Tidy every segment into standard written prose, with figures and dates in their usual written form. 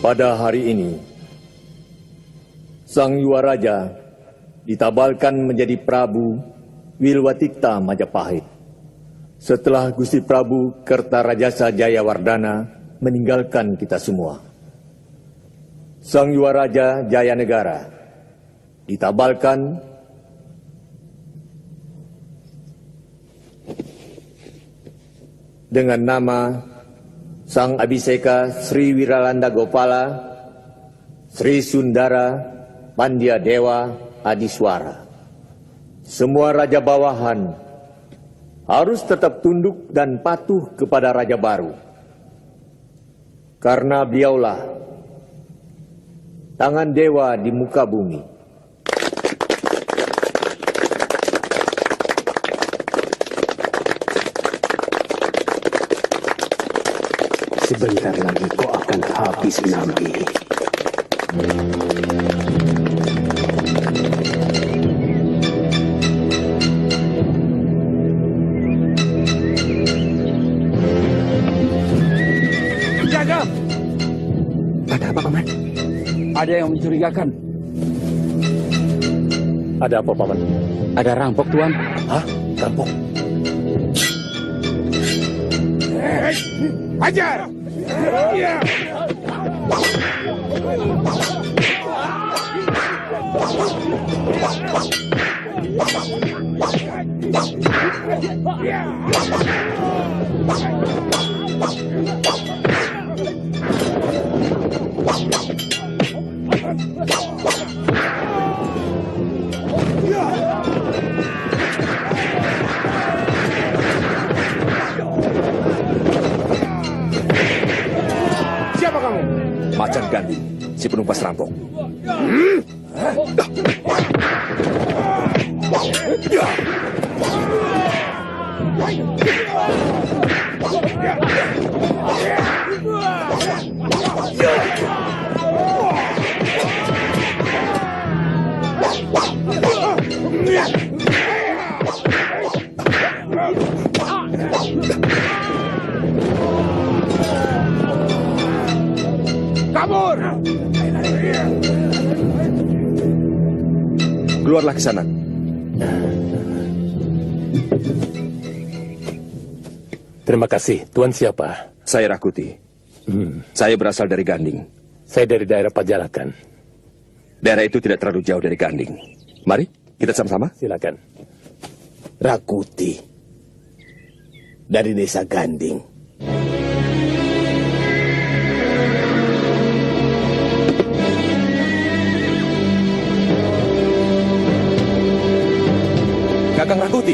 Pada hari ini, Sang Yuwaraja ditabalkan menjadi Prabu Wilwatikta Majapahit setelah Gusti Prabu Kertarajasa Jayawardana meninggalkan kita semua. Sang Yuwaraja Jayanegara ditabalkan dengan nama Sang Abhiseka Sri Wiralanda Gopala Sri Sundara Pandya Dewa Adiswara. Semua raja bawahan harus tetap tunduk dan patuh kepada raja baru, karena beliaulah tangan dewa di muka bumi. Sebentar lagi kau akan habis nanti. Jaga! Ada apa, Paman? Ada yang mencurigakan. Ada apa, Paman? Ada rampok, Tuan. Hah? Rampok? Hajar! Ya! Siapa kamu? Macan Gandhi, si penumpas rampok. Kabur! Keluarlah ke sana. Terima kasih. Tuan siapa? Saya Rakuti. Saya berasal dari Ganding. Saya dari daerah Pajalakan. Daerah itu tidak terlalu jauh dari Ganding. Mari, kita sama-sama. Silakan. Rakuti dari desa Ganding. Kakang Rakuti.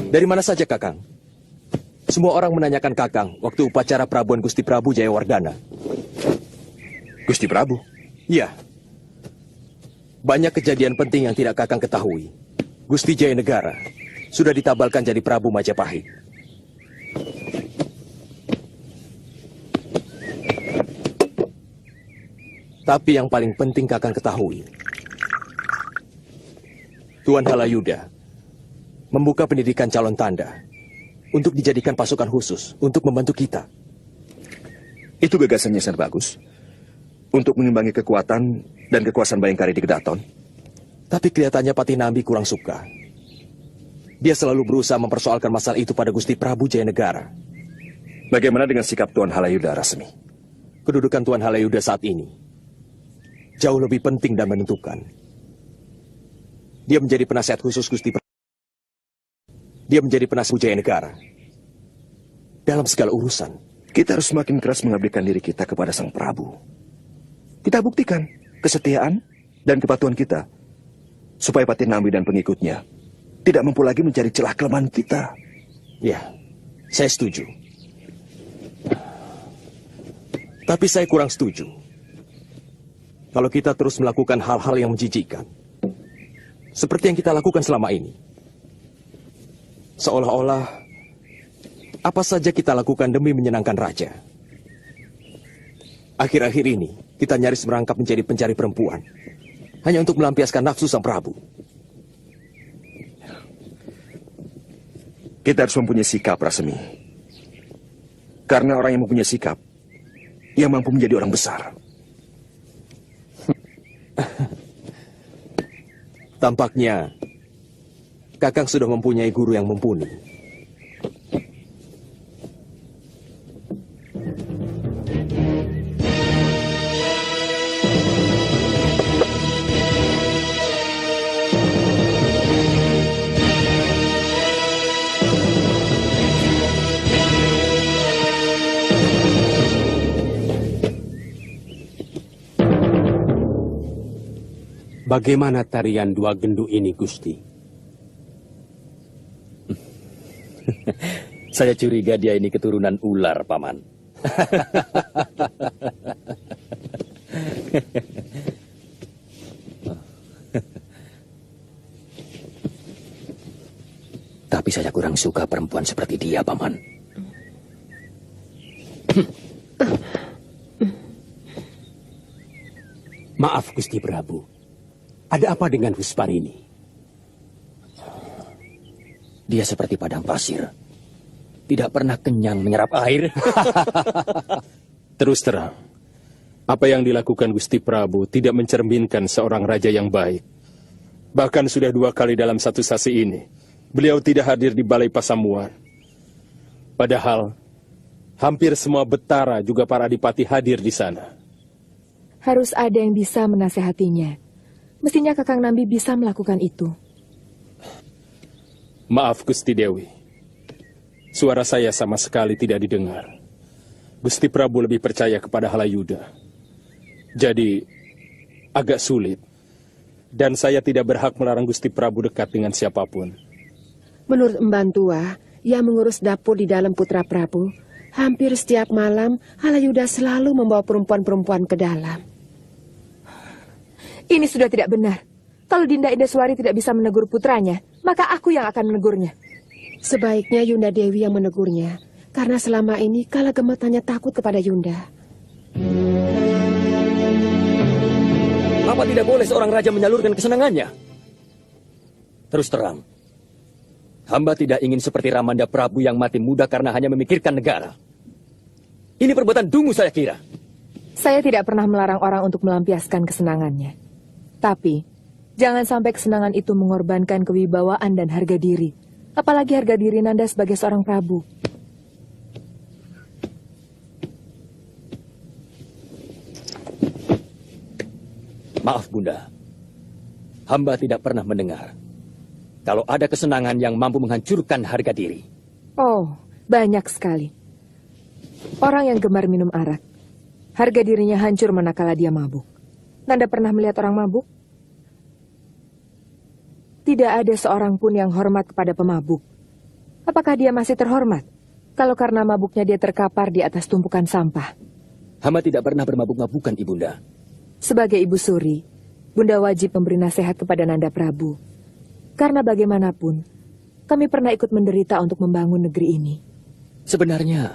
Dari mana saja, Kakang? Semua orang menanyakan Kakang waktu upacara Prabuan Gusti Prabu Jayawardana. Gusti Prabu? Iya. Banyak kejadian penting yang tidak Kakang ketahui. Gusti Jayanegara sudah ditabalkan jadi Prabu Majapahit. Tapi yang paling penting Kakang ketahui, Tuan Halayuda membuka pendidikan calon tanda untuk dijadikan pasukan khusus untuk membantu kita. Itu gagasannya sangat bagus. Untuk mengimbangi kekuatan dan kekuasaan Bayangkari di Kedaton. Tapi kelihatannya Patih Nambi kurang suka. Dia selalu berusaha mempersoalkan masalah itu pada Gusti Prabu Jayanegara. Bagaimana dengan sikap Tuan Halayuda, Rasmi? Kedudukan Tuan Halayuda saat ini jauh lebih penting dan menentukan. Dia menjadi penasihat khusus Gusti Prabu. Dia menjadi penasihat Jayanegara dalam segala urusan. Kita harus semakin keras mengabdikan diri kita kepada Sang Prabu. Kita buktikan kesetiaan dan kepatuhan kita, supaya Patih Nambi dan pengikutnya tidak mampu lagi mencari celah kelemahan kita. Ya, saya setuju. Tapi saya kurang setuju kalau kita terus melakukan hal-hal yang menjijikkan, seperti yang kita lakukan selama ini. Seolah-olah apa saja kita lakukan demi menyenangkan raja. Akhir-akhir ini, kita nyaris merangkap menjadi pencari perempuan, hanya untuk melampiaskan nafsu Sang Prabu. Kita harus mempunyai sikap, Rasmi. Karena orang yang mempunyai sikap, yang mampu menjadi orang besar. Tampaknya Kakang sudah mempunyai guru yang mumpuni. Bagaimana tarian dua genduk ini, Gusti? Saya curiga dia ini keturunan ular, Paman. Tapi saya kurang suka perempuan seperti dia, Paman. Maaf, Gusti Prabu. Ada apa dengan Huspar ini? Dia seperti padang pasir. Tidak pernah kenyang menyerap air. Terus terang, apa yang dilakukan Gusti Prabu tidak mencerminkan seorang raja yang baik. Bahkan sudah 2 kali dalam satu sasi ini, beliau tidak hadir di Balai Pasamuan. Padahal, hampir semua betara juga para adipati hadir di sana. Harus ada yang bisa menasehatinya. Mestinya Kakang Nambi bisa melakukan itu. Maaf Gusti Dewi, suara saya sama sekali tidak didengar. Gusti Prabu lebih percaya kepada Halayuda. Jadi, agak sulit. Dan saya tidak berhak melarang Gusti Prabu dekat dengan siapapun. Menurut Emban Tua, yang mengurus dapur di dalam Putra Prabu, hampir setiap malam Halayuda selalu membawa perempuan-perempuan ke dalam. Ini sudah tidak benar. Kalau Dinda Indaswari tidak bisa menegur putranya, maka aku yang akan menegurnya. Sebaiknya Yunda Dewi yang menegurnya, karena selama ini Kala Gemet hanya takut kepada Yunda. Apa tidak boleh seorang raja menyalurkan kesenangannya? Terus terang, hamba tidak ingin seperti Ramanda Prabu yang mati muda karena hanya memikirkan negara. Ini perbuatan dungu saya kira. Saya tidak pernah melarang orang untuk melampiaskan kesenangannya. Tapi, jangan sampai kesenangan itu mengorbankan kewibawaan dan harga diri. Apalagi harga diri Nanda sebagai seorang Prabu. Maaf Bunda, hamba tidak pernah mendengar kalau ada kesenangan yang mampu menghancurkan harga diri. Oh, banyak sekali. Orang yang gemar minum arak, harga dirinya hancur manakala dia mabuk. Nanda pernah melihat orang mabuk? Tidak ada seorang pun yang hormat kepada pemabuk. Apakah dia masih terhormat? Kalau karena mabuknya dia terkapar di atas tumpukan sampah. Hamba tidak pernah bermabuk-mabukan, Ibunda. Sebagai Ibu Suri, Bunda wajib memberi nasihat kepada Nanda Prabu. Karena bagaimanapun, kami pernah ikut menderita untuk membangun negeri ini. Sebenarnya,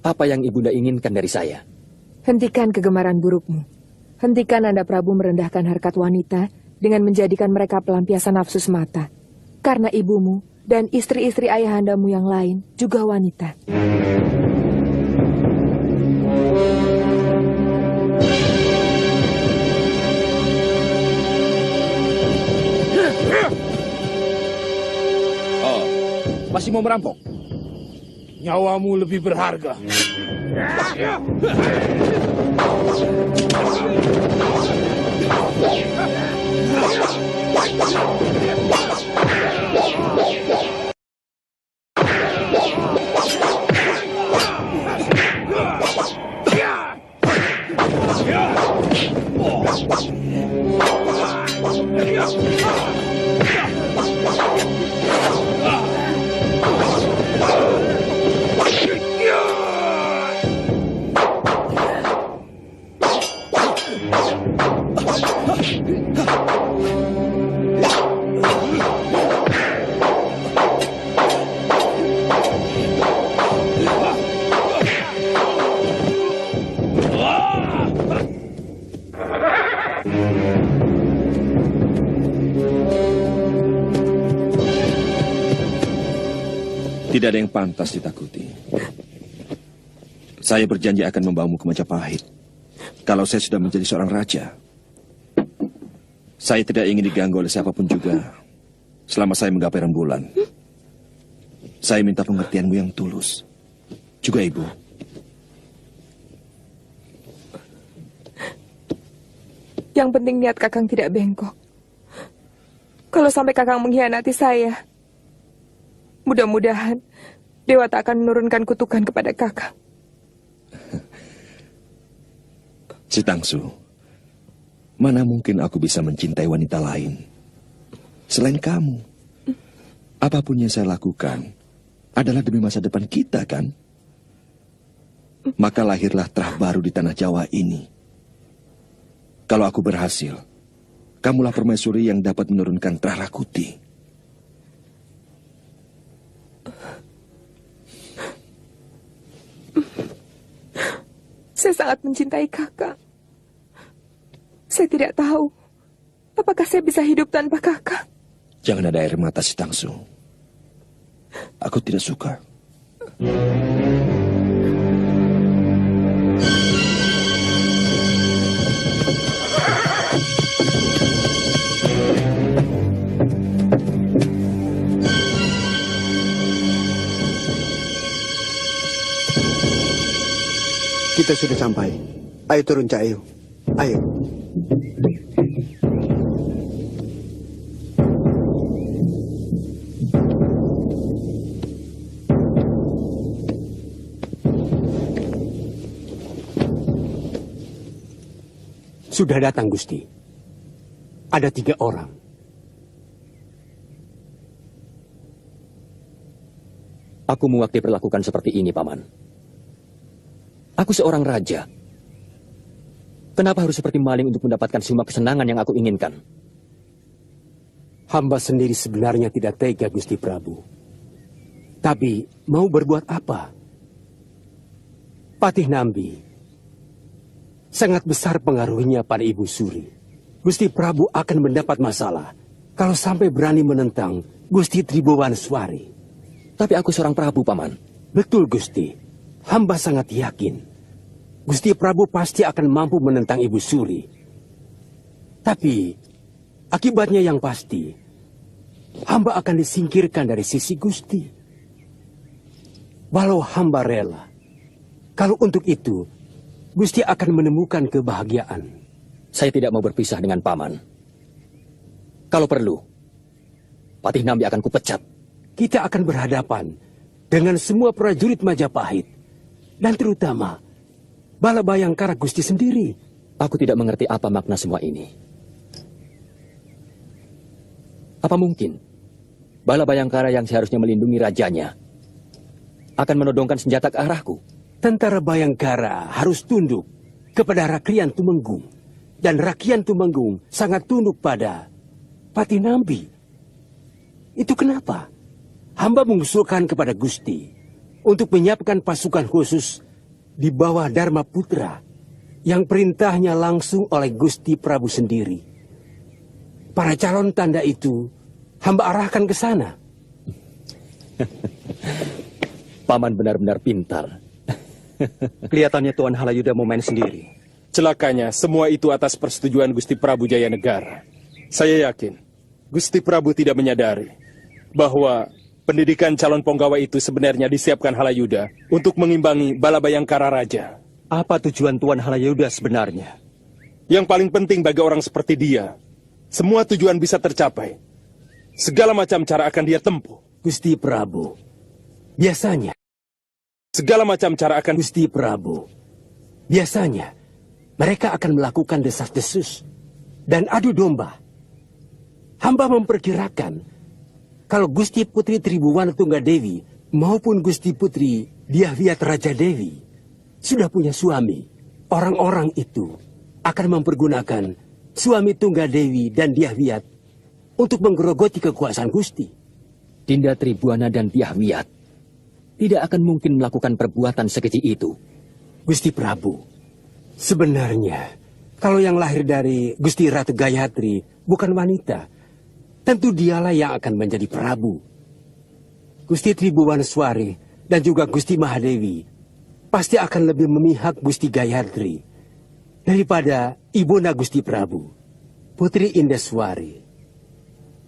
apa yang Ibunda inginkan dari saya? Hentikan kegemaran burukmu. Hentikan Nanda Prabu merendahkan harkat wanita dengan menjadikan mereka pelampiasan nafsu semata. Karena ibumu dan istri-istri ayahandamu yang lain juga wanita. Oh, masih mau merampok? Nyawamu lebih berharga. Tidak ada yang pantas ditakuti. Saya berjanji akan membawamu ke Majapahit. Kalau saya sudah menjadi seorang raja. Saya tidak ingin diganggu oleh siapapun juga selama saya menggapai rembulan. Saya minta pengertianmu yang tulus. Juga Ibu. Yang penting niat Kakang tidak bengkok. Kalau sampai Kakang mengkhianati saya, mudah-mudahan Dewa tak akan menurunkan kutukan kepada Kakang. Si Tangsu, mana mungkin aku bisa mencintai wanita lain selain kamu? Apapun yang saya lakukan adalah demi masa depan kita, kan? Maka lahirlah terah baru di tanah Jawa ini. Kalau aku berhasil, kamulah permaisuri yang dapat menurunkan terah Rakuti. Saya sangat mencintai Kakang. Saya tidak tahu apakah saya bisa hidup tanpa Kakang. Jangan ada air mata, si Tangsu. Aku tidak suka. Kita sudah sampai. Ayo turun, Cak Ayu. Ayo. Sudah datang, Gusti. Ada 3 orang. Aku mewakili perlakukan seperti ini, Paman. Aku seorang raja. Kenapa harus seperti maling untuk mendapatkan semua kesenangan yang aku inginkan? Hamba sendiri sebenarnya tidak tega, Gusti Prabu. Tapi mau berbuat apa? Patih Nambi sangat besar pengaruhnya pada Ibu Suri. Gusti Prabu akan mendapat masalah kalau sampai berani menentang Gusti Tribhuwaneswari. Tapi aku seorang Prabu, Paman. Betul, Gusti. Hamba sangat yakin Gusti Prabu pasti akan mampu menentang Ibu Suri. Tapi akibatnya yang pasti, hamba akan disingkirkan dari sisi Gusti. Walau hamba rela, kalau untuk itu Gusti akan menemukan kebahagiaan. Saya tidak mau berpisah dengan Paman. Kalau perlu, Patih Nambi akan kupecat. Kita akan berhadapan dengan semua prajurit Majapahit. Dan terutama Balabayangkara Gusti sendiri. Aku tidak mengerti apa makna semua ini. Apa mungkin Balabayangkara yang seharusnya melindungi rajanya akan menodongkan senjata ke arahku? Tentara Bayangkara harus tunduk kepada Rakrian Tumenggung. Dan Rakrian Tumenggung sangat tunduk pada Patih Nambi. Itu kenapa hamba mengusulkan kepada Gusti untuk menyiapkan pasukan khusus di bawah Dharma Putra yang perintahnya langsung oleh Gusti Prabu sendiri. Para calon tanda itu hamba arahkan ke sana. Paman benar-benar pintar. Kelihatannya Tuan Halayuda mau main sendiri. Celakanya, semua itu atas persetujuan Gusti Prabu Jayanegara. Saya yakin Gusti Prabu tidak menyadari bahwa pendidikan calon penggawa itu sebenarnya disiapkan Halayuda untuk mengimbangi Balabayangkara Raja. Apa tujuan Tuan Halayuda sebenarnya? Yang paling penting bagi orang seperti dia, semua tujuan bisa tercapai. Segala macam cara akan dia tempuh. Gusti Prabu, biasanya. Segala macam cara akan... Gusti Prabu, biasanya mereka akan melakukan desas-desus dan adu domba. Hamba memperkirakan kalau Gusti Putri Tribhuwana Tunggadewi maupun Gusti Putri Dyahwiyat Raja Dewi sudah punya suami, orang-orang itu akan mempergunakan suami Tunggadewi dan Dyahwiyat untuk menggerogoti kekuasaan Gusti. Dinda Tribhuwana dan Dyahwiyat tidak akan mungkin melakukan perbuatan sekeji itu. Gusti Prabu, sebenarnya kalau yang lahir dari Gusti Ratu Gayatri bukan wanita, tentu dialah yang akan menjadi Prabu. Gusti Tribhuwaneswari dan juga Gusti Mahadewi pasti akan lebih memihak Gusti Gayatri daripada Ibunda Gusti Prabu. Putri Indaswari,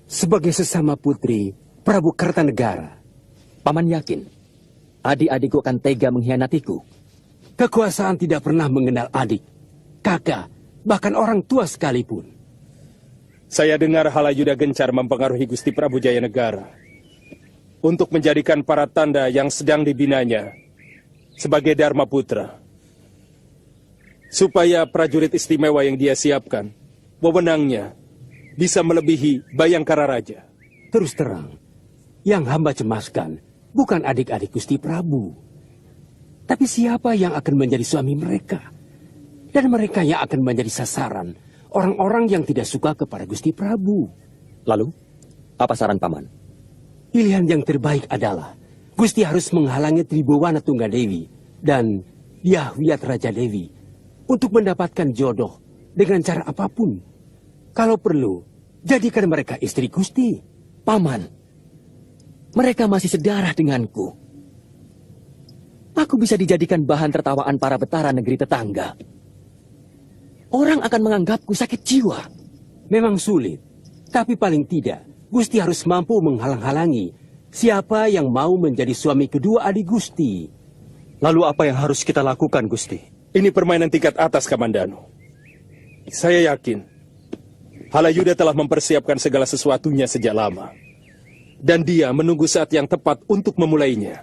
sebagai sesama putri Prabu Kertanegara. Paman yakin adik-adikku akan tega mengkhianatiku? Kekuasaan tidak pernah mengenal adik, kakak, bahkan orang tua sekalipun. Saya dengar Halayuda gencar mempengaruhi Gusti Prabu Jayanegara untuk menjadikan para tanda yang sedang dibinanya sebagai Dharma Putra, supaya prajurit istimewa yang dia siapkan, wewenangnya bisa melebihi Bayangkara Raja. Terus terang, yang hamba cemaskan bukan adik-adik Gusti Prabu, tapi siapa yang akan menjadi suami mereka. Dan mereka yang akan menjadi sasaran orang-orang yang tidak suka kepada Gusti Prabu. Lalu, apa saran Paman? Pilihan yang terbaik adalah Gusti harus menghalangi Tribhuwana Tunggadewi dan Yahwiyat Raja Dewi untuk mendapatkan jodoh dengan cara apapun. Kalau perlu, jadikan mereka istri Gusti. Paman, mereka masih sedarah denganku. Aku bisa dijadikan bahan tertawaan para betara negeri tetangga. Orang akan menganggapku sakit jiwa. Memang sulit, tapi paling tidak Gusti harus mampu menghalang-halangi siapa yang mau menjadi suami kedua adik Gusti. Lalu apa yang harus kita lakukan, Gusti? Ini permainan tingkat atas, Kamandanu. Saya yakin Halayuda telah mempersiapkan segala sesuatunya sejak lama. Dan dia menunggu saat yang tepat untuk memulainya.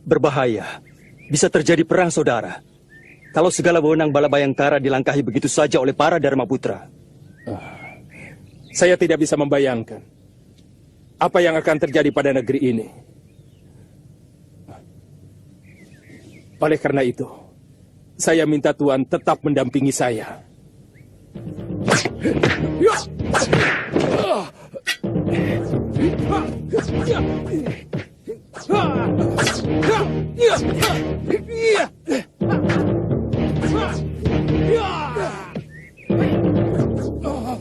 Berbahaya. Bisa terjadi perang saudara. Kalau segala wewenang Bala Bayangkara dilangkahi begitu saja oleh para Dharma Putra. Saya tidak bisa membayangkan apa yang akan terjadi pada negeri ini. Oleh karena itu, saya minta Tuan tetap mendampingi saya.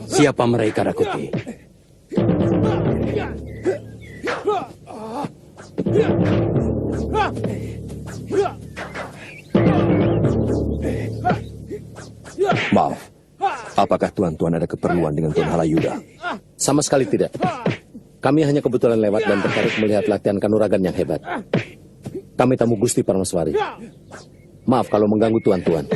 Siapa mereka, Rakuti? Maaf, apakah tuan-tuan ada keperluan dengan Tuan Halayuda? Sama sekali tidak. Kami hanya kebetulan lewat dan tertarik melihat latihan kanuragan yang hebat. Kami tamu Gusti Parmaswari. Maaf kalau mengganggu tuan-tuan.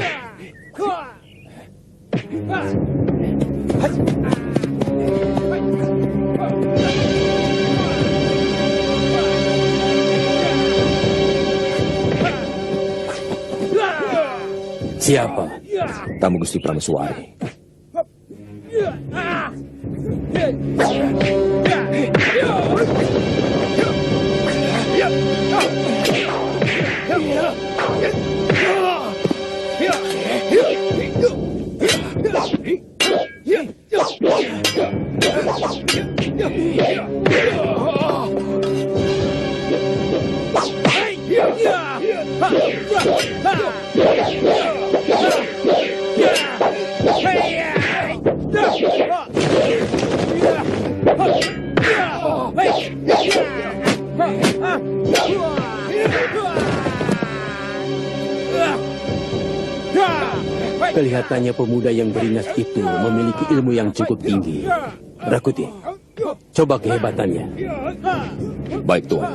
Siapa? Tamu Gusti Parmaswari. Kelihatannya pemuda yang beringas itu memiliki ilmu yang cukup tinggi. Rakuti, coba kehebatannya. Baik, Tuan.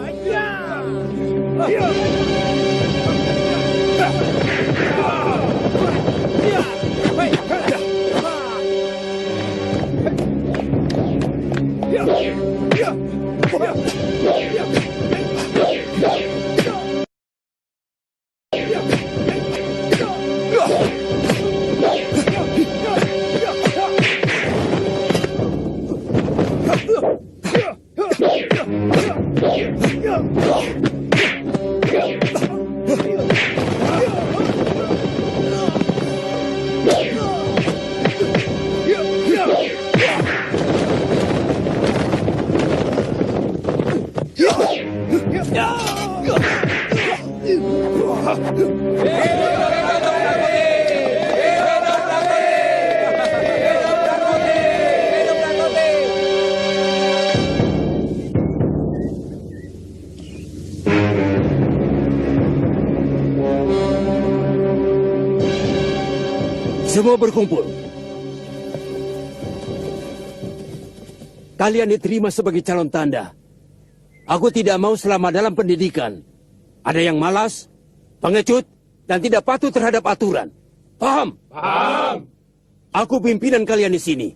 Semua berkumpul. kalian diterima sebagai calon tanda. Aku tidak mau selama dalam pendidikan ada yang malas, pengecut, dan tidak patuh terhadap aturan. Paham? Paham. Aku pimpinan kalian di sini.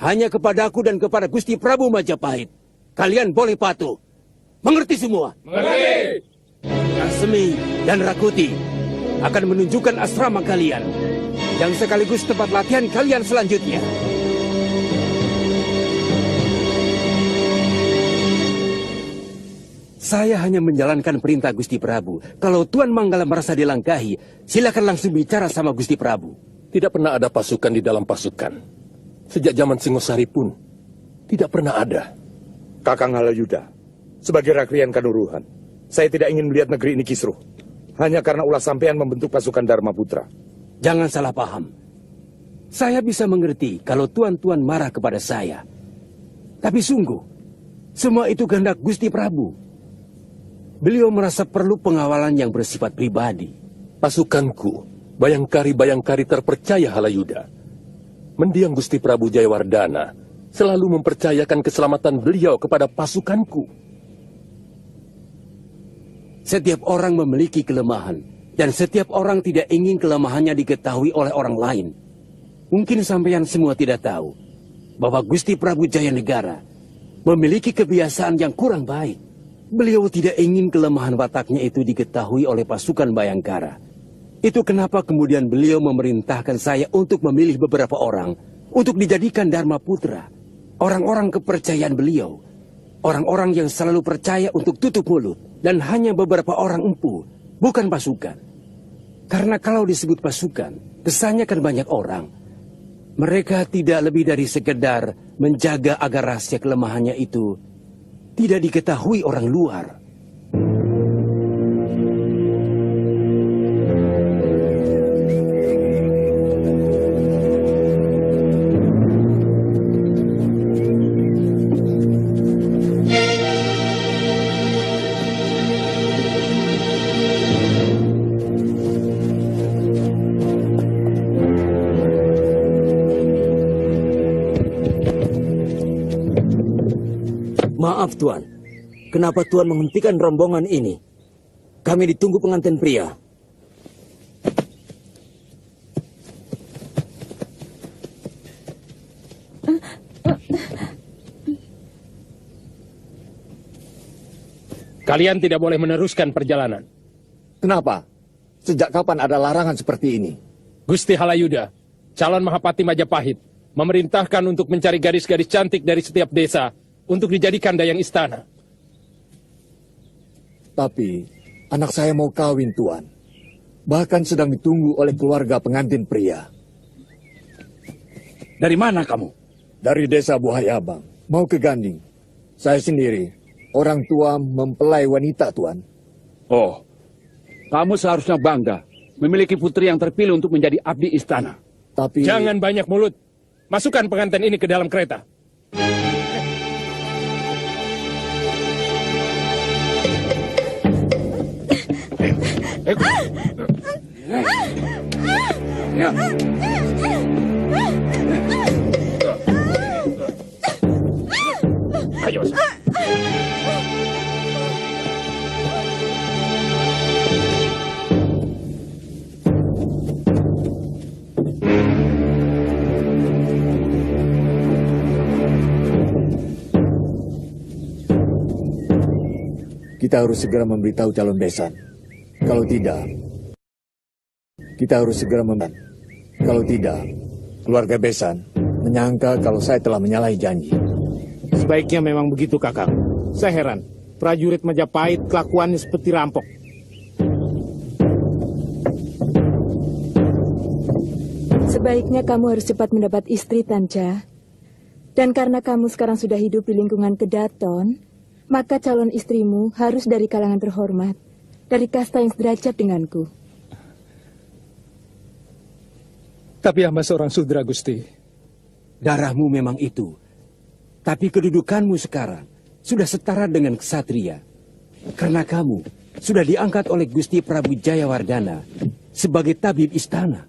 Hanya kepadaku dan kepada Gusti Prabu Majapahit. Kalian boleh patuh. Mengerti semua? Mengerti. Kasemi dan Rakuti akan menunjukkan asrama kalian, yang sekaligus tempat latihan kalian selanjutnya. Saya hanya menjalankan perintah Gusti Prabu. Kalau Tuan Manggala merasa dilangkahi, silakan langsung bicara sama Gusti Prabu. Tidak pernah ada pasukan di dalam pasukan. Sejak zaman Singosari pun tidak pernah ada. Kakang Halayuda, sebagai Rakrian Kanuruhan, saya tidak ingin melihat negeri ini kisruh. Hanya karena ulah sampean membentuk pasukan Dharma Putra. Jangan salah paham. Saya bisa mengerti kalau tuan-tuan marah kepada saya. Tapi sungguh, semua itu kehendak Gusti Prabu. Beliau merasa perlu pengawalan yang bersifat pribadi. Pasukanku, bayangkari-bayangkari terpercaya Halayuda. Mendiang Gusti Prabu Jayawardana selalu mempercayakan keselamatan beliau kepada pasukanku. Setiap orang memiliki kelemahan, dan setiap orang tidak ingin kelemahannya diketahui oleh orang lain. Mungkin sampeyan semua tidak tahu bahwa Gusti Prabu Jayanegara memiliki kebiasaan yang kurang baik. Beliau tidak ingin kelemahan wataknya itu diketahui oleh pasukan Bayangkara. Itu kenapa kemudian beliau memerintahkan saya untuk memilih beberapa orang untuk dijadikan Dharma Putra. Orang-orang kepercayaan beliau. Orang-orang yang selalu percaya untuk tutup mulut. Dan hanya beberapa orang empu, bukan pasukan. Karena kalau disebut pasukan, kesannya kan banyak orang. Mereka tidak lebih dari sekedar menjaga agar rahasia kelemahannya itu tidak diketahui orang luar. Maaf Tuan, kenapa Tuan menghentikan rombongan ini? Kami ditunggu pengantin pria. Kalian tidak boleh meneruskan perjalanan. Kenapa? Sejak kapan ada larangan seperti ini? Gusti Halayuda, calon Mahapati Majapahit, memerintahkan untuk mencari gadis-gadis cantik dari setiap desa untuk dijadikan dayang istana. Tapi anak saya mau kawin, Tuan. Bahkan sedang ditunggu oleh keluarga pengantin pria. Dari mana kamu? Dari desa Buhayabang, mau ke Ganding. Saya sendiri, orang tua mempelai wanita, Tuan. Oh, kamu seharusnya bangga memiliki putri yang terpilih untuk menjadi abdi istana. Tapi... Jangan banyak mulut. Masukkan pengantin ini ke dalam kereta. Ayo. Kita harus segera memberitahu calon besan. Kalau tidak, kita harus segera Kalau tidak, keluarga besan menyangka kalau saya telah menyalahi janji. Sebaiknya memang begitu, Kakang. Saya heran, prajurit Majapahit kelakuannya seperti rampok. Sebaiknya kamu harus cepat mendapat istri, Tanca. Dan karena kamu sekarang sudah hidup di lingkungan Kedaton, maka calon istrimu harus dari kalangan terhormat, dari kasta yang sederajat denganku. Tapi hamba seorang sudra, Gusti. Darahmu memang itu. Tapi kedudukanmu sekarang sudah setara dengan ksatria. Karena kamu sudah diangkat oleh Gusti Prabu Jayawardana sebagai tabib istana.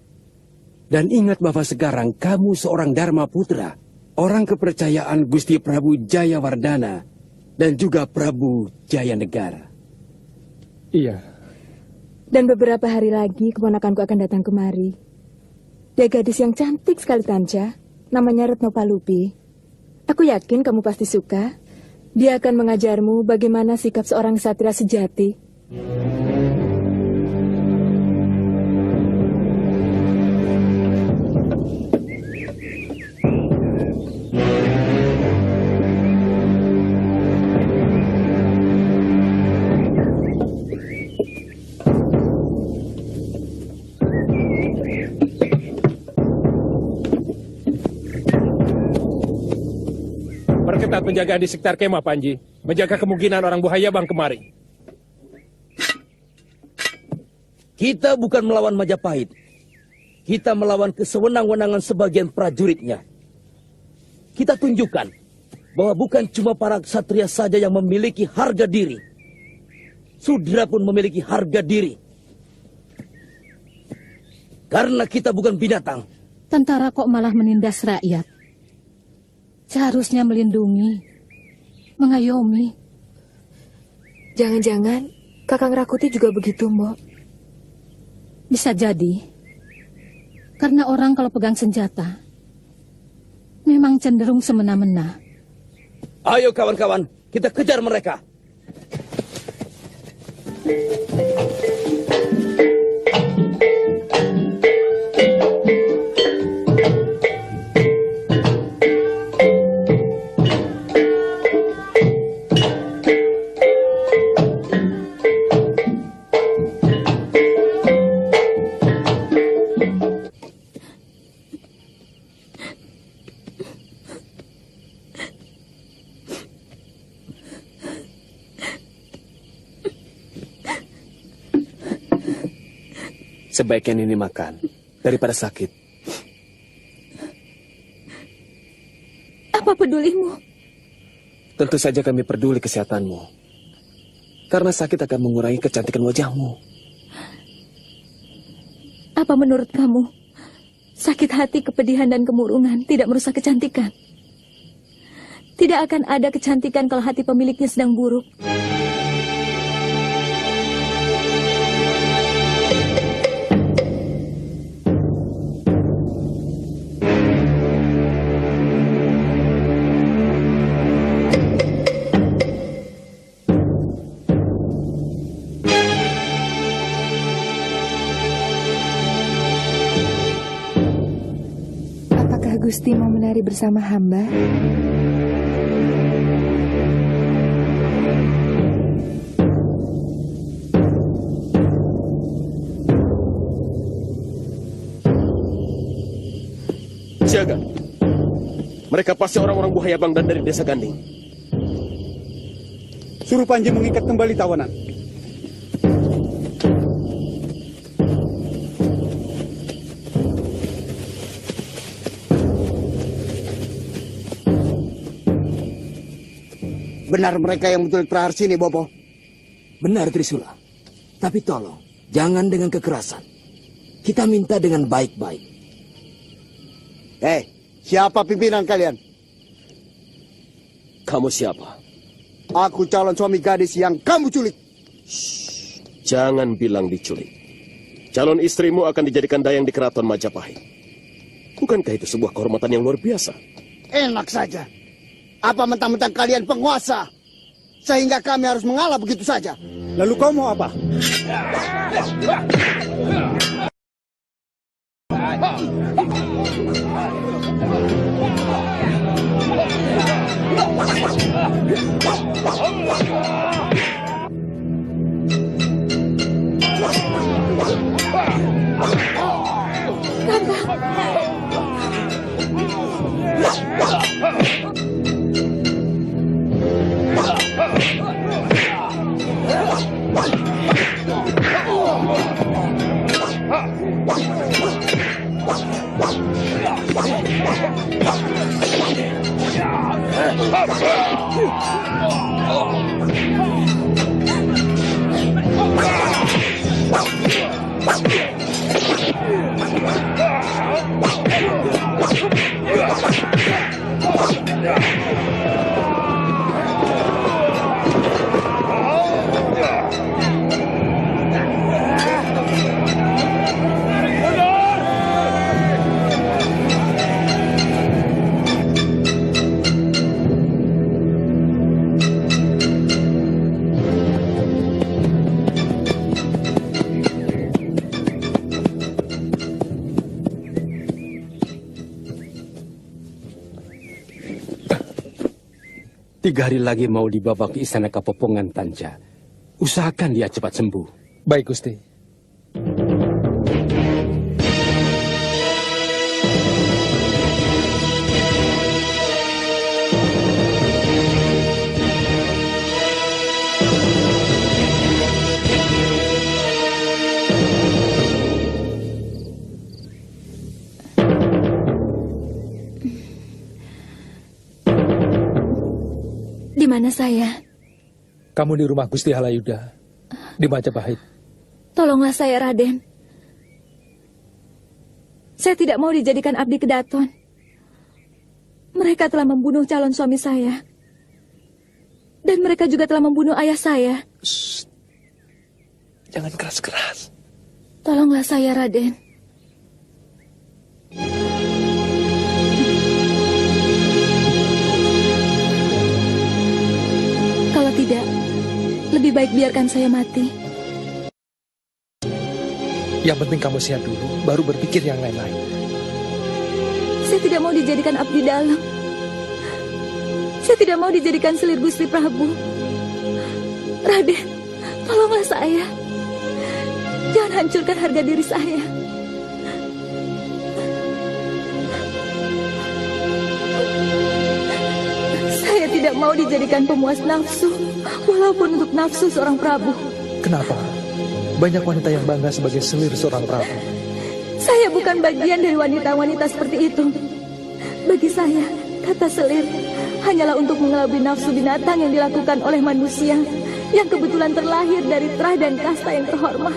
Dan ingat bahwa sekarang kamu seorang Dharma Putra. orang kepercayaan Gusti Prabu Jayawardana dan juga Prabu Jayanegara. Iya. Dan beberapa hari lagi keponakanku akan datang kemari. Dia gadis yang cantik sekali, Tanca. Namanya Retno Palupi. Aku yakin kamu pasti suka. Dia akan mengajarmu bagaimana sikap seorang satria sejati. Perketat penjagaan di sekitar kemah, Panji. Menjaga kemungkinan orang buaya bang kemari. Kita bukan melawan Majapahit. Kita melawan kesewenang-wenangan sebagian prajuritnya. Kita tunjukkan bahwa bukan cuma para ksatria saja yang memiliki harga diri. Sudra pun memiliki harga diri. Karena kita bukan binatang. Tentara kok malah menindas rakyat? Seharusnya melindungi, mengayomi. Jangan-jangan Kakang Rakuti juga begitu, Mbok. Bisa jadi. Karena orang kalau pegang senjata, memang cenderung semena-mena. Ayo kawan-kawan, kita kejar mereka. Sebaiknya Nini makan daripada sakit. Apa pedulimu? Tentu saja kami peduli kesehatanmu. Karena sakit akan mengurangi kecantikan wajahmu. Apa menurut kamu, sakit hati, kepedihan, dan kemurungan tidak merusak kecantikan? Tidak akan ada kecantikan kalau hati pemiliknya sedang buruk. Gusti mau menari bersama hamba? Siaga. Mereka pasti orang-orang buaya bang dan dari desa Ganding. Suruh Panji mengikat kembali tawanan. Benar mereka yang menculik Praharsini, Bopo? Benar, Trisula. Tapi tolong, jangan dengan kekerasan. Kita minta dengan baik-baik. Siapa pimpinan kalian? Kamu siapa? Aku calon suami gadis yang kamu culik. Jangan bilang diculik. Calon istrimu akan dijadikan dayang di keraton Majapahit. Bukankah itu sebuah kehormatan yang luar biasa? Enak saja. Apa mentang-mentang kalian penguasa? Sehingga kami harus mengalah begitu saja. Lalu kau mau apa? 3 hari lagi mau dibawa ke istana Kapopongan, Tanca. Usahakan dia cepat sembuh. Baik, Gusti. Di mana saya? Kamu di rumah Gusti Halayuda, di Majapahit. Tolonglah saya, Raden. Saya tidak mau dijadikan abdi kedaton. Mereka telah membunuh calon suami saya. Dan mereka juga telah membunuh ayah saya. Shh. Jangan keras-keras. Tolonglah saya, Raden. Kalau tidak, lebih baik biarkan saya mati. Yang penting kamu sehat dulu, baru berpikir yang lain-lain. Saya tidak mau dijadikan abdi dalam. Saya tidak mau dijadikan selir Gusti Prabu. Raden, tolonglah saya. Jangan hancurkan harga diri saya. Saya tidak mau dijadikan pemuas nafsu, walaupun untuk nafsu seorang Prabu. Kenapa? Banyak wanita yang bangga sebagai selir seorang Prabu. Saya bukan bagian dari wanita-wanita seperti itu. Bagi saya, kata selir hanyalah untuk mengelabui nafsu binatang yang dilakukan oleh manusia yang kebetulan terlahir dari terah dan kasta yang terhormat.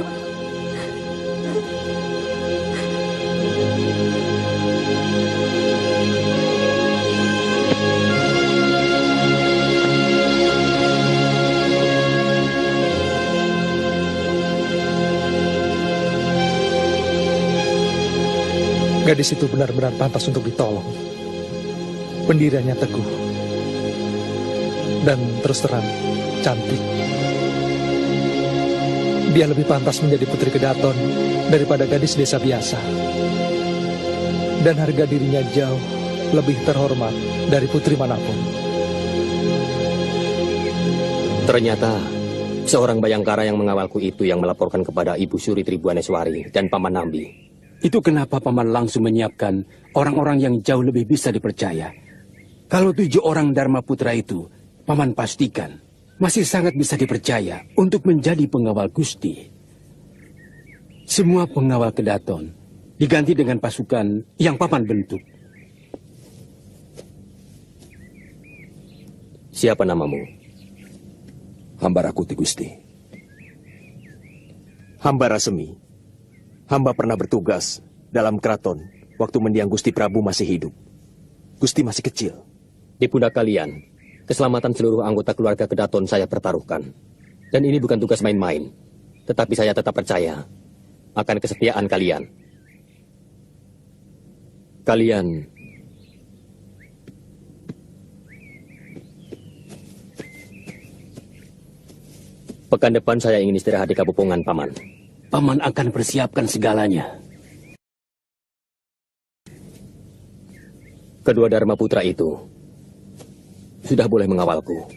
Gadis itu benar-benar pantas untuk ditolong. Pendiriannya teguh. Dan terus terang, cantik. Dia lebih pantas menjadi putri kedaton daripada gadis desa biasa. Dan harga dirinya jauh lebih terhormat dari putri manapun. Ternyata, seorang Bayangkara yang mengawalku itu yang melaporkan kepada Ibu Suri Tribuaneswari dan Paman Nambi. Itu kenapa Paman langsung menyiapkan orang-orang yang jauh lebih bisa dipercaya. Kalau 7 orang Dharma Putra itu, Paman pastikan masih sangat bisa dipercaya untuk menjadi pengawal Gusti. Semua pengawal kedaton diganti dengan pasukan yang Paman bentuk. Siapa namamu? Hamba Rakuti, Gusti. Hamba Rasemi. Hamba pernah bertugas dalam keraton waktu mendiang Gusti Prabu masih hidup. Gusti masih kecil. Di pundak kalian, keselamatan seluruh anggota keluarga kedaton saya pertaruhkan. Dan ini bukan tugas main-main. Tetapi saya tetap percaya akan kesetiaan kalian. Kalian pekan depan saya ingin istirahat di Kapopongan, Paman. Paman akan persiapkan segalanya. Kedua Dharma Putra itu sudah boleh mengawalku.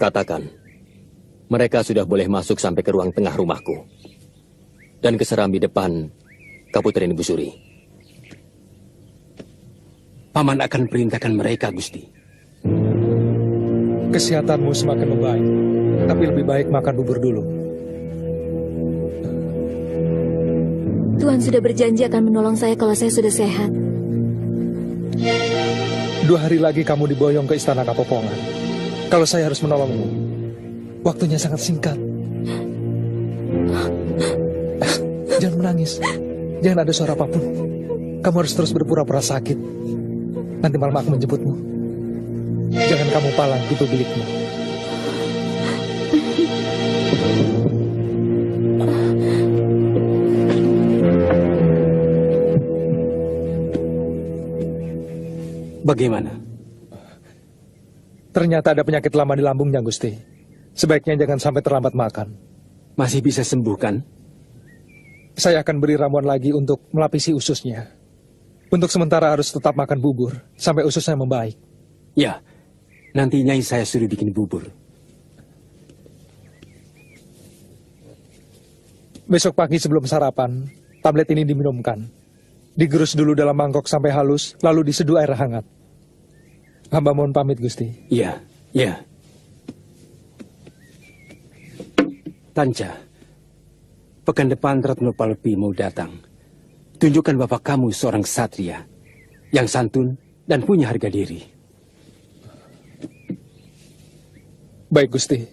Katakan, mereka sudah boleh masuk sampai ke ruang tengah rumahku dan ke serambi depan Kaputren Ibu Suri. Paman akan perintahkan mereka, Gusti. Kesehatanmu semakin membaik, tapi lebih baik makan bubur dulu. Tuhan sudah berjanji akan menolong saya kalau saya sudah sehat. 2 hari lagi kamu diboyong ke istana Kapopongan. Kalau saya harus menolongmu, waktunya sangat singkat. Jangan menangis, jangan ada suara apapun. Kamu harus terus berpura-pura sakit. Nanti malam aku menjemputmu. Jangan kamu palang pintu bilikmu. Bagaimana? Ternyata ada penyakit lama di lambungnya, Gusti. Sebaiknya jangan sampai terlambat makan. Masih bisa sembuh, kan? Saya akan beri ramuan lagi untuk melapisi ususnya. Untuk sementara harus tetap makan bubur sampai ususnya membaik. Ya, nanti Nyai saya suruh bikin bubur. Besok pagi sebelum sarapan, tablet ini diminumkan. Digerus dulu dalam mangkok sampai halus, lalu diseduh air hangat. Hamba mohon pamit, Gusti. Iya, iya. Tanca, pekan depan Ratno Palpi mau datang. Tunjukkan bapak kamu seorang satria yang santun dan punya harga diri. Baik, Gusti.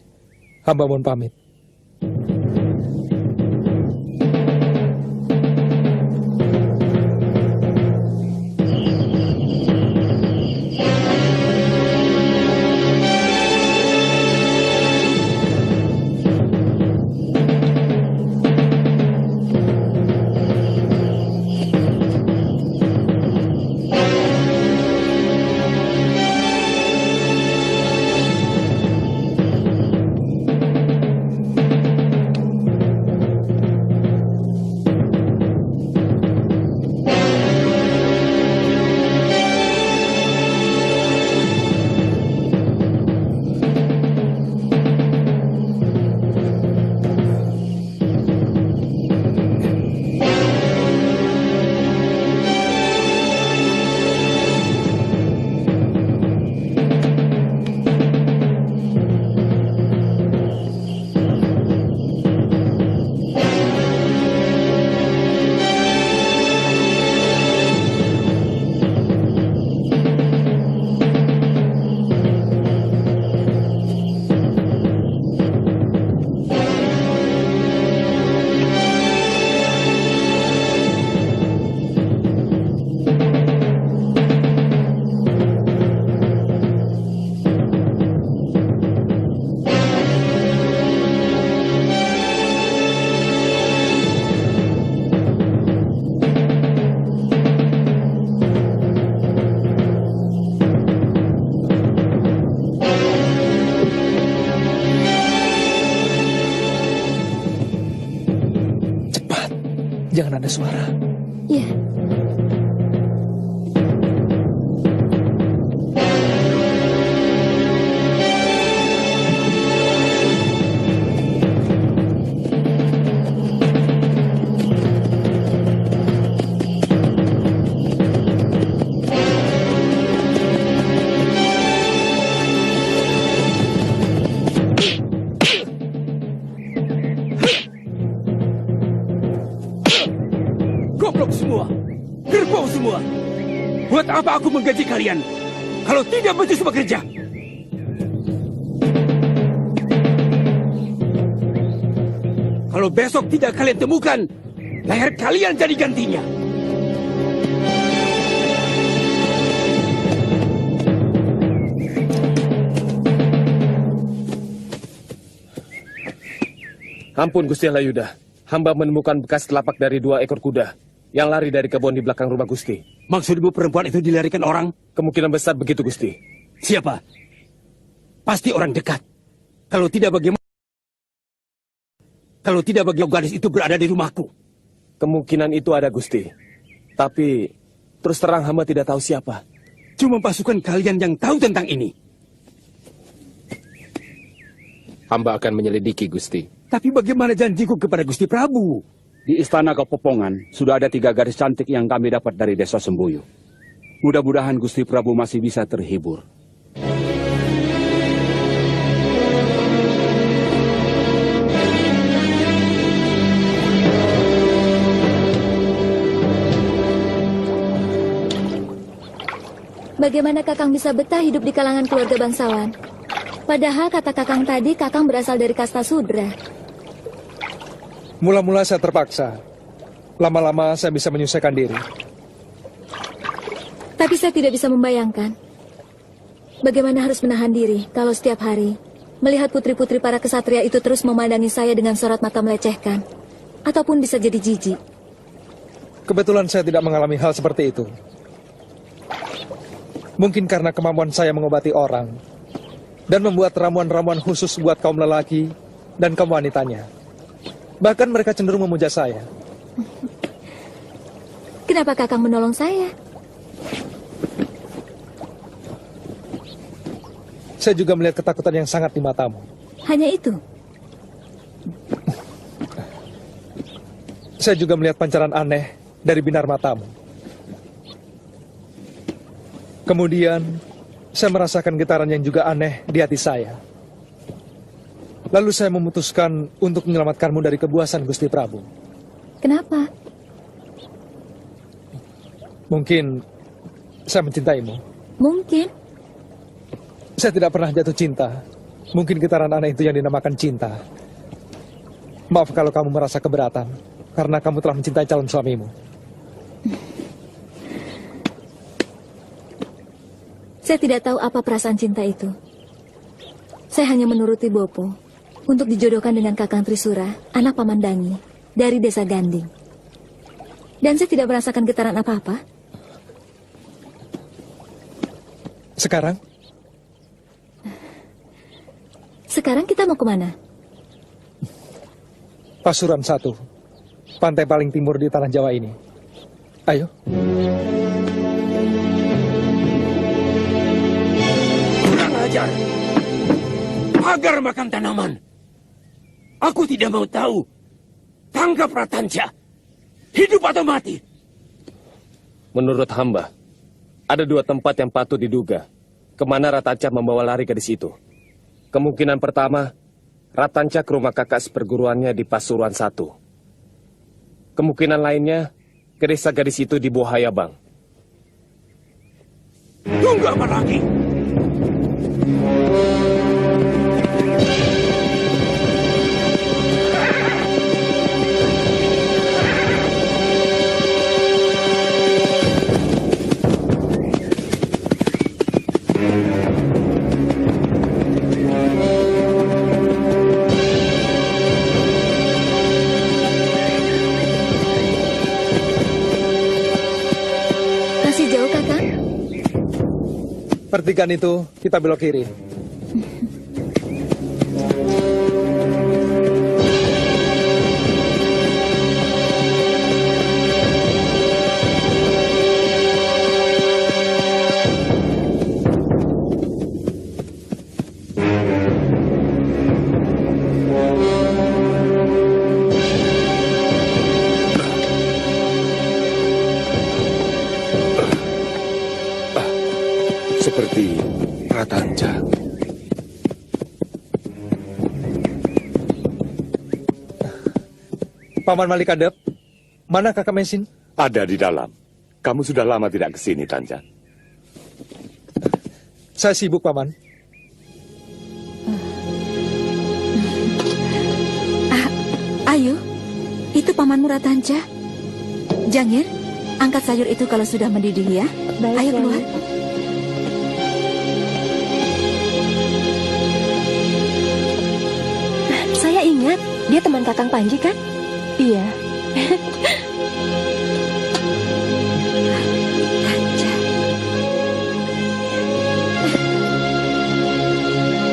Hamba mohon pamit. Jangan ada suara. Iya. Buat apa aku menggaji kalian kalau tidak becus bekerja? Kalau besok tidak kalian temukan, leher kalian jadi gantinya. Ampun Gusti Layuda, hamba menemukan bekas telapak dari 2 ekor kuda yang lari dari kebun di belakang rumah Gusti. Maksudmu perempuan itu dilarikan orang? Kemungkinan besar begitu, Gusti. Siapa? Pasti orang dekat. Kalau tidak bagaimana gadis itu berada di rumahku? Kemungkinan itu ada, Gusti. Tapi terus terang hamba tidak tahu siapa. Cuma pasukan kalian yang tahu tentang ini. Hamba akan menyelidiki, Gusti. Tapi bagaimana janjiku kepada Gusti Prabu? Di Istana Kepopongan, sudah ada 3 gadis cantik yang kami dapat dari Desa Sembuyu. Mudah-mudahan Gusti Prabu masih bisa terhibur. Bagaimana Kakang bisa betah hidup di kalangan keluarga bangsawan? Padahal kata Kakang tadi, Kakang berasal dari kasta Sudra. Mula-mula saya terpaksa. Lama-lama saya bisa menyesuaikan diri. Tapi saya tidak bisa membayangkan bagaimana harus menahan diri kalau setiap hari melihat putri-putri para kesatria itu terus memandangi saya dengan sorot mata melecehkan. Ataupun bisa jadi jijik. Kebetulan saya tidak mengalami hal seperti itu. Mungkin karena kemampuan saya mengobati orang dan membuat ramuan-ramuan khusus buat kaum lelaki dan kaum wanitanya. Bahkan mereka cenderung memuja saya. Kenapa Kakang menolong saya? Saya juga melihat ketakutan yang sangat di matamu. Hanya itu? Saya juga melihat pancaran aneh dari binar matamu. Kemudian, saya merasakan getaran yang juga aneh di hati saya. Lalu saya memutuskan untuk menyelamatkanmu dari kebuasan Gusti Prabu. Kenapa? Mungkin saya mencintaimu. Mungkin. Saya tidak pernah jatuh cinta. Mungkin getaran aneh itu yang dinamakan cinta. Maaf kalau kamu merasa keberatan, karena kamu telah mencintai calon suamimu. Saya tidak tahu apa perasaan cinta itu. Saya hanya menuruti Bopo untuk dijodohkan dengan Kakang Trisura, anak Pamandangi, dari desa Ganding. Dan saya tidak merasakan getaran apa-apa. Sekarang? Sekarang kita mau kemana? Pasuruan 1, pantai paling timur di tanah Jawa ini. Ayo. Kurang ajar. Pagar makan tanaman. Aku tidak mau tahu. Tangkap Ratanca. Hidup atau mati. Menurut hamba, ada 2 tempat yang patut diduga kemana Ratanca membawa lari gadis itu. Kemungkinan pertama, Ratanca ke rumah kakak seperguruannya di Pasuruan 1. Kemungkinan lainnya, ke desa gadis itu di Bohayabang. Tunggu apa lagi? Pertigaan itu kita belok kiri. Seperti Ratanca. Paman Malikadep, mana kakak Mesin? Ada di dalam. Kamu sudah lama tidak ke sini, Tanca. Saya sibuk, Paman. Ayo, itu pamanmu Ratanca. Jangir, angkat sayur itu kalau sudah mendidih ya. Baik, ayo keluar. Saya ingat, dia teman Kakang Panji kan? Iya.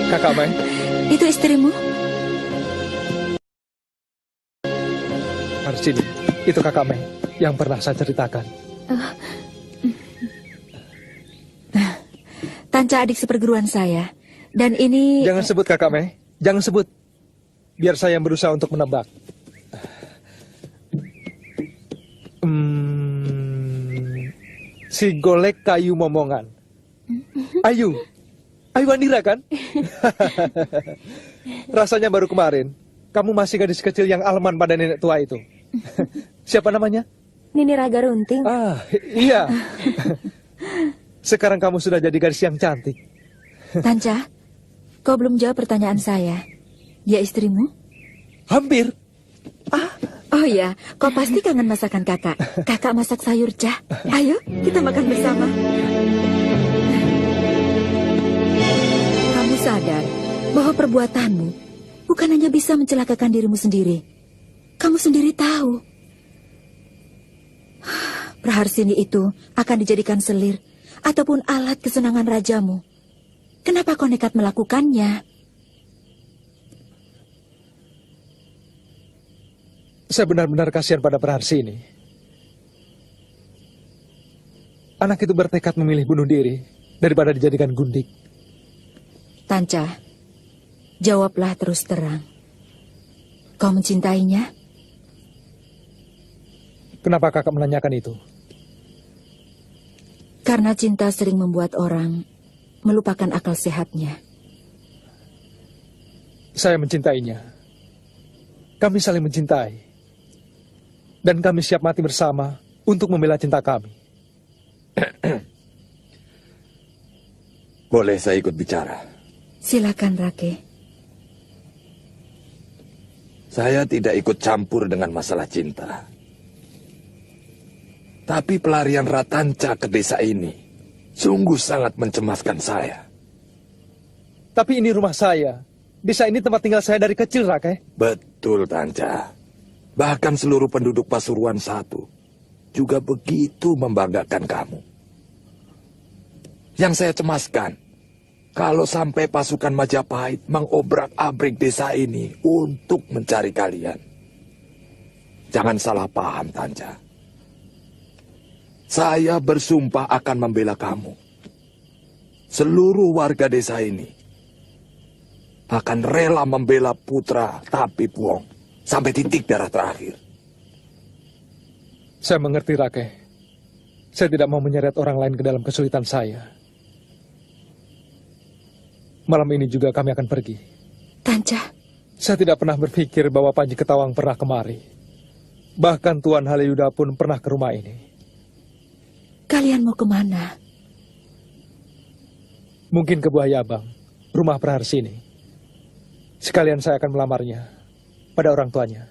Kakak Mai. Itu istrimu? Sini, itu kakak Mai yang pernah saya ceritakan. Tanca adik seperguruan saya. Dan ini... Jangan sebut kakak Mai, jangan sebut. Biar saya yang berusaha untuk menebak. Si golek kayu momongan. Ayu Andira kan? Rasanya baru kemarin, kamu masih gadis kecil yang alman pada nenek tua itu. Siapa namanya? Nini Raga Runting. Ah, iya. Sekarang kamu sudah jadi gadis yang cantik. Tanca, kau belum jawab pertanyaan saya. Dia istrimu? Hampir. Oh ya, kau pasti kangen masakan kakak. Kakak masak sayur cah. Ayo, kita makan bersama. Kamu sadar bahwa perbuatanmu bukan hanya bisa mencelakakan dirimu sendiri. Kamu sendiri tahu. Praharsini itu akan dijadikan selir ataupun alat kesenangan rajamu. Kenapa kau nekat melakukannya? Saya benar-benar kasihan pada Praharsi ini. Anak itu bertekad memilih bunuh diri daripada dijadikan gundik. Tanca, jawablah terus terang. Kau mencintainya? Kenapa kakak menanyakan itu? Karena cinta sering membuat orang melupakan akal sehatnya. Saya mencintainya. Kami saling mencintai. Dan kami siap mati bersama untuk membela cinta kami. Boleh saya ikut bicara? Silakan, Rake. Saya tidak ikut campur dengan masalah cinta. Tapi pelarian Ratanca ke desa ini sungguh sangat mencemaskan saya. Tapi ini rumah saya. Desa ini tempat tinggal saya dari kecil, Rake. Betul, Tanca. Bahkan seluruh penduduk Pasuruan I juga begitu membanggakan kamu. Yang saya cemaskan, kalau sampai pasukan Majapahit mengobrak-abrik desa ini untuk mencari kalian. Jangan salah paham, Tanca. Saya bersumpah akan membela kamu. Seluruh warga desa ini akan rela membela putra Tapi Puong sampai titik darah terakhir. Saya mengerti, Rake. Saya tidak mau menyeret orang lain ke dalam kesulitan saya. Malam ini juga kami akan pergi. Tanca. Saya tidak pernah berpikir bahwa Panji Ketawang pernah kemari. Bahkan Tuan Halayuda pun pernah ke rumah ini. Kalian mau kemana? Mungkin ke Buayabang, rumah Praharsi ini. Sekalian saya akan melamarnya pada orang tuanya.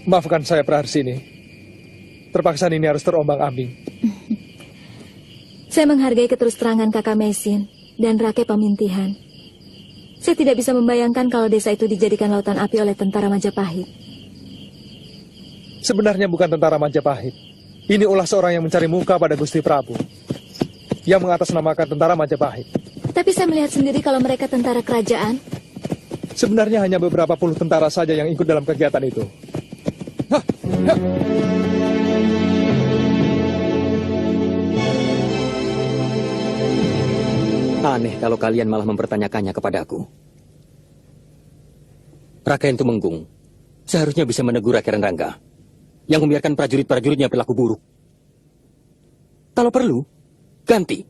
Maafkan saya, Praharsi ini. Terpaksa ini harus terombang-ambing. Saya menghargai keterus-terangan Kakak Mesin dan Rake Pamintihan. Saya tidak bisa membayangkan kalau desa itu dijadikan lautan api oleh tentara Majapahit. Sebenarnya bukan tentara Majapahit. Ini ulah seorang yang mencari muka pada Gusti Prabu, yang mengatasnamakan tentara Majapahit. Tapi saya melihat sendiri kalau mereka tentara kerajaan. Sebenarnya hanya beberapa puluh tentara saja yang ikut dalam kegiatan itu. Hah, hah. Aneh kalau kalian malah mempertanyakannya kepadaku. Raden Tumenggung seharusnya bisa menegur Raden Rangga yang membiarkan prajurit-prajuritnya berlaku buruk. Kalau perlu, ganti.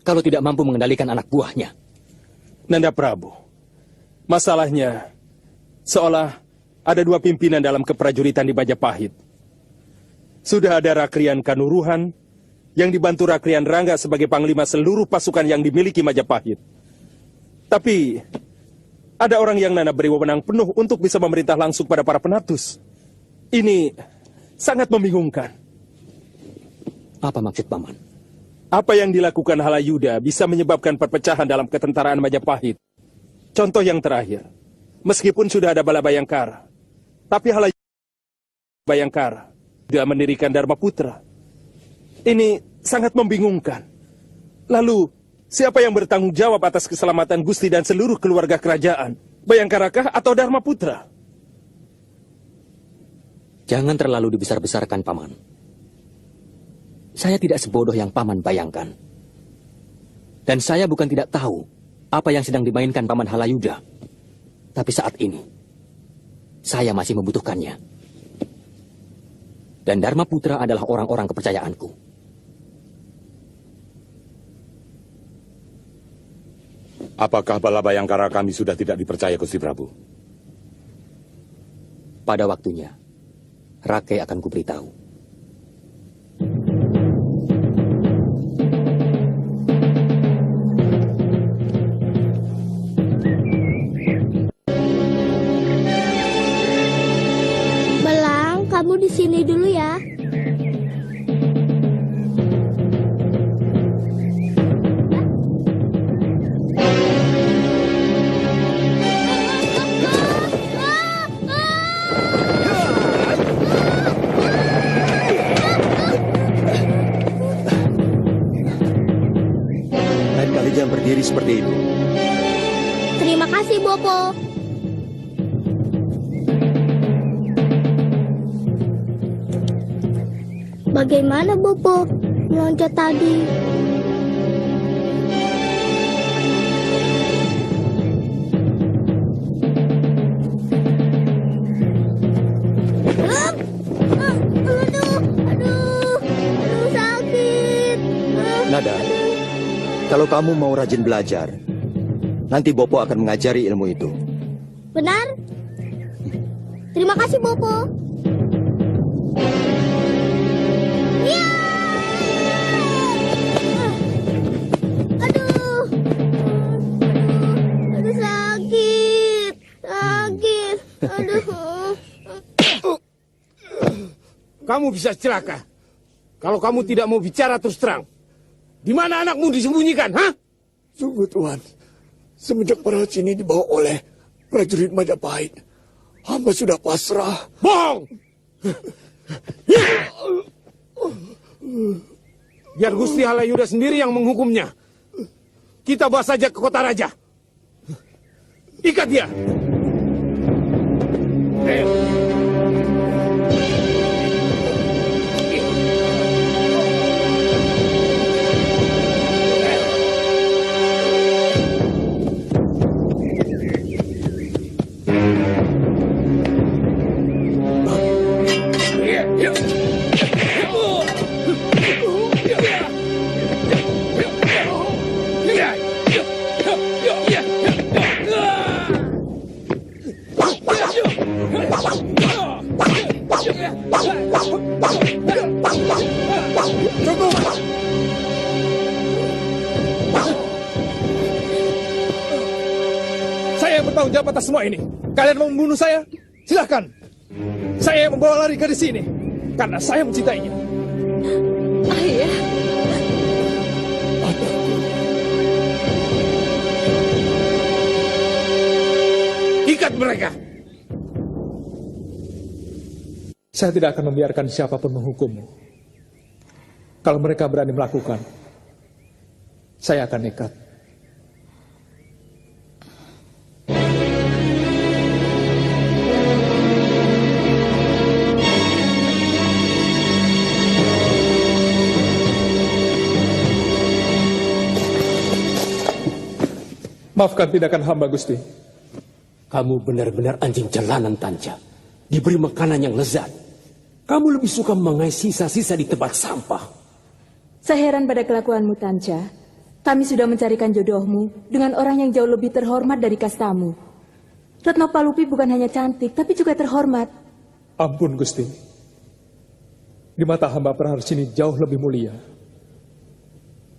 Kalau tidak mampu mengendalikan anak buahnya. Nanda Prabu, masalahnya seolah ada dua pimpinan dalam keprajuritan di Majapahit. Sudah ada Rakrian Kanuruhan yang dibantu Rakrian Rangga sebagai panglima seluruh pasukan yang dimiliki Majapahit. Tapi ada orang yang Nanda beri wewenang penuh untuk bisa memerintah langsung pada para penatus. Ini sangat membingungkan. Apa maksud Paman? Apa yang dilakukan Halayuda bisa menyebabkan perpecahan dalam ketentaraan Majapahit. Contoh yang terakhir, meskipun sudah ada Bala Bayangkara, tapi Halayuda Bayangkara tidak mendirikan Dharma Putra. Ini sangat membingungkan. Lalu, siapa yang bertanggung jawab atas keselamatan Gusti dan seluruh keluarga kerajaan? Bayangkarakah atau Dharma Putra? Jangan terlalu dibesar-besarkan, Paman. Saya tidak sebodoh yang Paman bayangkan. Dan saya bukan tidak tahu apa yang sedang dimainkan Paman Halayuda. Tapi saat ini, saya masih membutuhkannya. Dan Dharma Putra adalah orang-orang kepercayaanku. Apakah Bala Bayangkara kami sudah tidak dipercaya, Gusti Prabu? Pada waktunya, Rake akan kuberitahu. Belang, kamu di sini dulu ya. jangan berdiri seperti itu. Terima kasih, Bopo. Bagaimana, Bopo? Meloncat tadi. Aduh, sakit. Nada, kalau kamu mau rajin belajar, nanti Bopo akan mengajari ilmu itu. Benar? Terima kasih, Bopo. Ya! Aduh. Aduh, sakit. Sakit. Aduh. Kamu bisa celaka. Kalau kamu tidak mau bicara terus terang. Di mana anakmu disembunyikan, ha? Sungguh Tuhan, semenjak Perahu ini dibawa oleh prajurit Majapahit, hamba sudah pasrah. Bohong! Biar Gusti Halayuda sendiri yang menghukumnya. Kita bawa saja ke kota raja. Ikat dia. Saya yang bertanggung jawab atas semua ini. Kalian mau membunuh saya? Silahkan. Saya yang membawa lari gadis ini karena saya mencintainya. Ayah. Ikat mereka. Saya tidak akan membiarkan siapapun menghukummu. Kalau mereka berani melakukan, saya akan nekat. Maafkan tindakan hamba, Gusti. Kamu benar-benar anjing jalanan, Tanja. Diberi makanan yang lezat. Kamu lebih suka mengais sisa-sisa di tempat sampah. Saya heran pada kelakuanmu, Tanja. Kami sudah mencarikan jodohmu dengan orang yang jauh lebih terhormat dari kastamu. Retno Palupi bukan hanya cantik, tapi juga terhormat. Ampun, Gusti. Di mata hamba Praharsini jauh lebih mulia.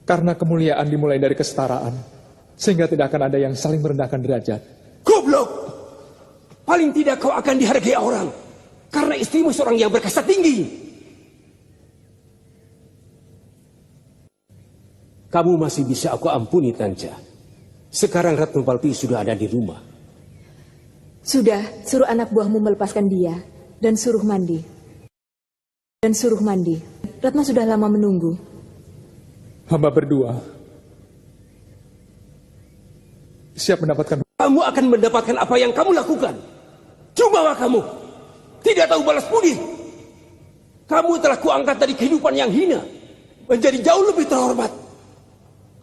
Karena kemuliaan dimulai dari kesetaraan, sehingga tidak akan ada yang saling merendahkan derajat. Goblok! Paling tidak kau akan dihargai orang. Karena istrimu seorang yang berkasta tinggi. Kamu masih bisa aku ampuni, Tanja. Sekarang Retno Palupi sudah ada di rumah. Sudah, suruh anak buahmu melepaskan dia. Dan suruh mandi. Retno sudah lama menunggu. Hamba berdua siap mendapatkan. Kamu akan mendapatkan apa yang kamu lakukan. Cuma kamu tidak tahu balas budi. Kamu telah kuangkat dari kehidupan yang hina menjadi jauh lebih terhormat.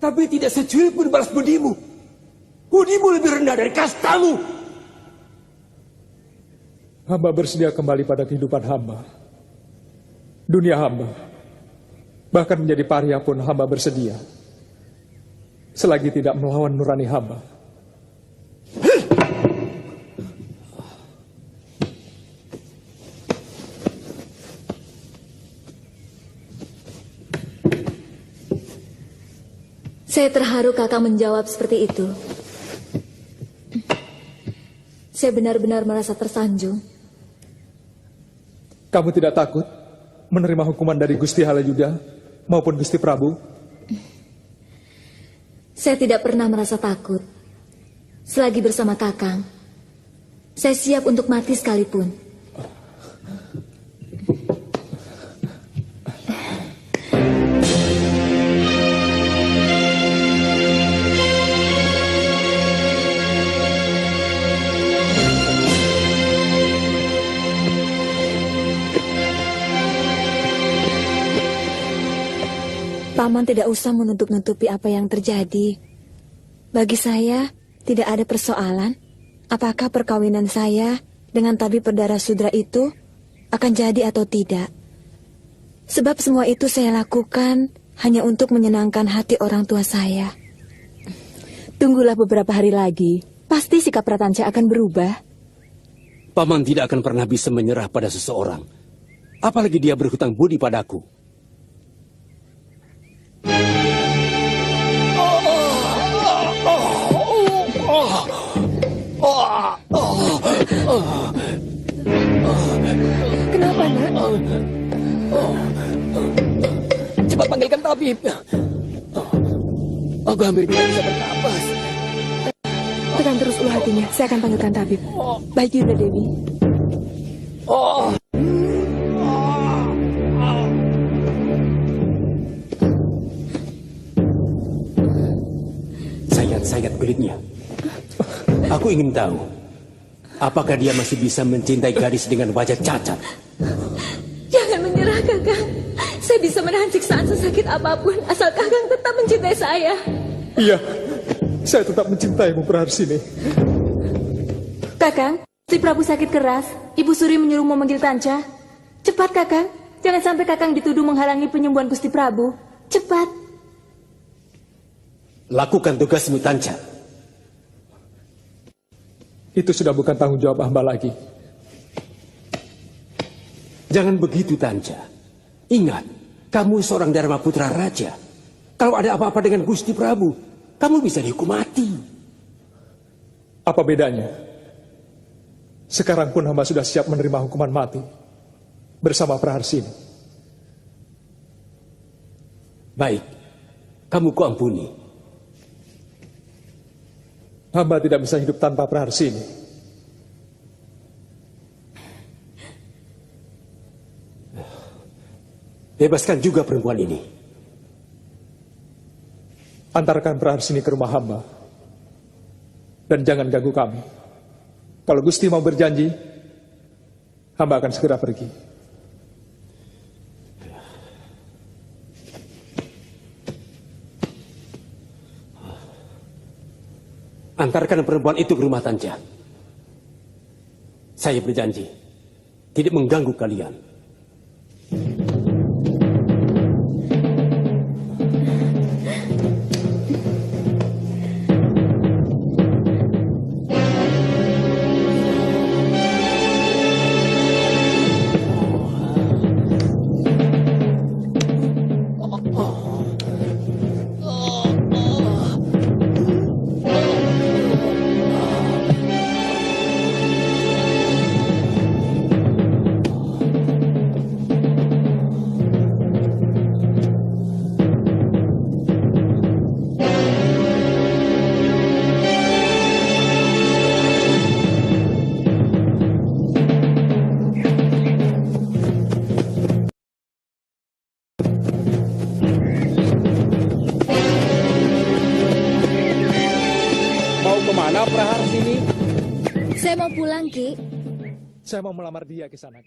Tapi tidak secuil pun balas budimu. Budimu lebih rendah dari kastamu. Hamba bersedia kembali pada kehidupan hamba. Dunia hamba. Bahkan menjadi paria pun hamba bersedia. Selagi tidak melawan nurani hamba. Saya terharu kakak menjawab seperti itu. Saya benar-benar merasa tersanjung. Kamu tidak takut menerima hukuman dari Gusti Halayuda maupun Gusti Prabu? Saya tidak pernah merasa takut. Selagi bersama Kakang, saya siap untuk mati sekalipun. Paman tidak usah menutup-nutupi apa yang terjadi. Bagi saya, tidak ada persoalan apakah perkawinan saya dengan tabib berdarah sudra itu akan jadi atau tidak. Sebab semua itu saya lakukan hanya untuk menyenangkan hati orang tua saya. Tunggulah beberapa hari lagi. Pasti sikap Ratanca akan berubah. Paman tidak akan pernah bisa menyerah pada seseorang. Apalagi dia berhutang budi padaku. Kenapa, nak? Cepat panggilkan tabib. Aku hampir tidak bisa bernapas. Tekan terus ulu hatinya. Saya akan panggilkan tabib. Baik, Yuda Dewi. Sayat-sayat kulitnya. Aku ingin tahu, apakah dia masih bisa mencintai gadis dengan wajah cacat? Jangan menyerah, Kakang. Saya bisa menahan siksaan sesakit apapun asal Kakang tetap mencintai saya. Iya, saya tetap mencintaimu, Praharsini. Kakang, si Prabu sakit keras. Ibu Suri menyuruh memanggil Tanca. Cepat, Kakang. Jangan sampai Kakang dituduh menghalangi penyembuhan Gusti Prabu. Cepat. Lakukan tugasmu, Tanca. Itu sudah bukan tanggung jawab hamba lagi. Jangan begitu, Tanca. Ingat, kamu seorang Dharma Putra Raja. Kalau ada apa-apa dengan Gusti Prabu, kamu bisa dihukum mati. Apa bedanya? Sekarang pun hamba sudah siap menerima hukuman mati bersama Praharsini. Baik, kamu kuampuni. Hamba tidak bisa hidup tanpa Praharsini. Bebaskan juga perempuan ini. Antarkan Praharsini ke rumah hamba. Dan jangan ganggu kami. Kalau Gusti mau berjanji, hamba akan segera pergi. Antarkan perempuan itu ke rumah Tanca. Saya berjanji tidak mengganggu kalian. Saya mau pulang, Ki. Saya mau melamar dia ke sana.